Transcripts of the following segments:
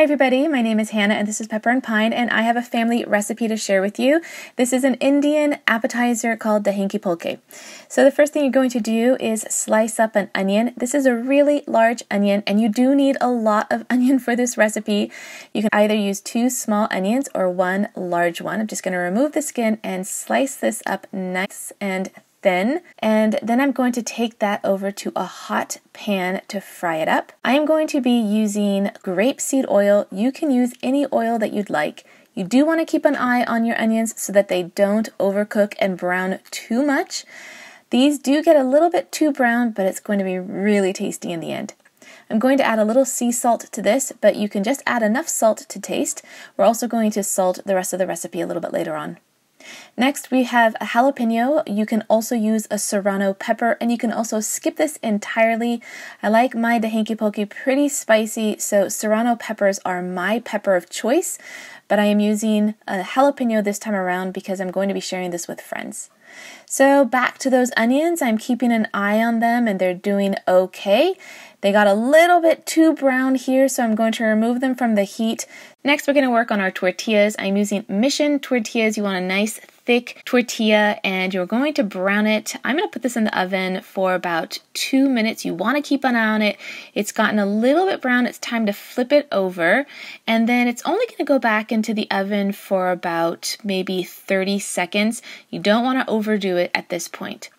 Hi everybody, my name is Hannah and this is Pepper and Pine and I have a family recipe to share with you. This is an Indian appetizer called Dahi Pulki. So the first thing you're going to do is slice up an onion. This is a really large onion and you do need a lot of onion for this recipe. You can either use 2 small onions or 1 large one. I'm just going to remove the skin and slice this up nice and thin, and then I'm going to take that over to a hot pan to fry it up. I am going to be using grapeseed oil. You can use any oil that you'd like. You do want to keep an eye on your onions so that they don't overcook and brown too much. These do get a little bit too brown, but it's going to be really tasty in the end. I'm going to add a little sea salt to this, but you can just add enough salt to taste. We're also going to salt the rest of the recipe a little bit later on. Next, we have a jalapeno. You can also use a serrano pepper, and you can also skip this entirely. I like my Dahi Pulki pretty spicy, so serrano peppers are my pepper of choice, but I am using a jalapeno this time around because I'm going to be sharing this with friends. So back to those onions, I'm keeping an eye on them and they're doing okay. They got a little bit too brown here, so I'm going to remove them from the heat. Next, we're going to work on our tortillas. I'm using moistened tortillas. You want a nice thick tortilla and you're going to brown it. I'm going to put this in the oven for about 2 minutes. You want to keep an eye on it. It's gotten a little bit brown. It's time to flip it over, and then it's only going to go back into the oven for about maybe 30 seconds. You don't want to overdo it at this point.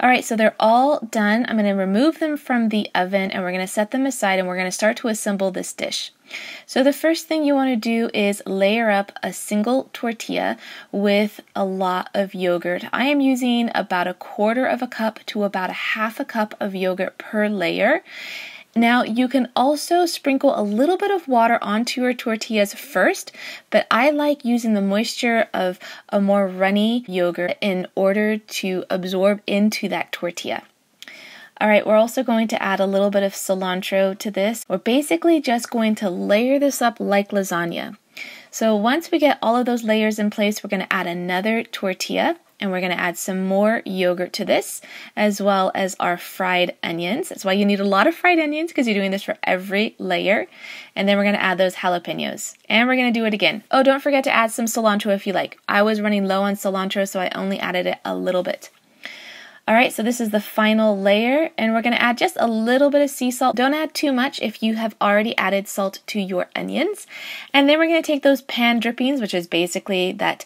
Alright, so they're all done. I'm going to remove them from the oven and we're going to set them aside and we're going to start to assemble this dish. So the first thing you want to do is layer up a single tortilla with a lot of yogurt. I am using about 1/4 cup to about 1/2 cup of yogurt per layer. Now, you can also sprinkle a little bit of water onto your tortillas first, but I like using the moisture of a more runny yogurt in order to absorb into that tortilla. Alright, we're also going to add a little bit of cilantro to this. We're basically just going to layer this up like lasagna. So once we get all of those layers in place, we're going to add another tortilla. And we're going to add some more yogurt to this, as well as our fried onions. That's why you need a lot of fried onions, because you're doing this for every layer. And then we're going to add those jalapenos. And we're going to do it again. Oh, don't forget to add some cilantro if you like. I was running low on cilantro, so I only added it a little bit. Alright, so this is the final layer, and we're going to add just a little bit of sea salt. Don't add too much if you have already added salt to your onions. And then we're going to take those pan drippings, which is basically that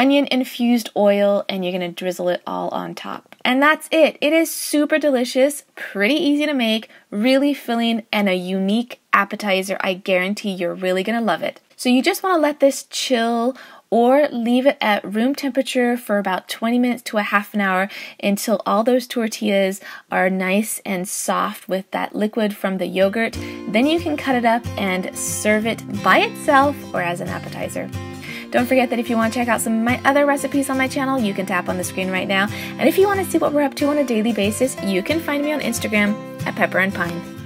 onion infused oil, and you're going to drizzle it all on top. And that's it. It is super delicious, pretty easy to make, really filling, and a unique appetizer. I guarantee you're really going to love it. So you just want to let this chill or leave it at room temperature for about 20 minutes to a half an hour until all those tortillas are nice and soft with that liquid from the yogurt. Then you can cut it up and serve it by itself or as an appetizer. Don't forget that if you want to check out some of my other recipes on my channel, you can tap on the screen right now. And if you want to see what we're up to on a daily basis, you can find me on Instagram at Pepper and Pine.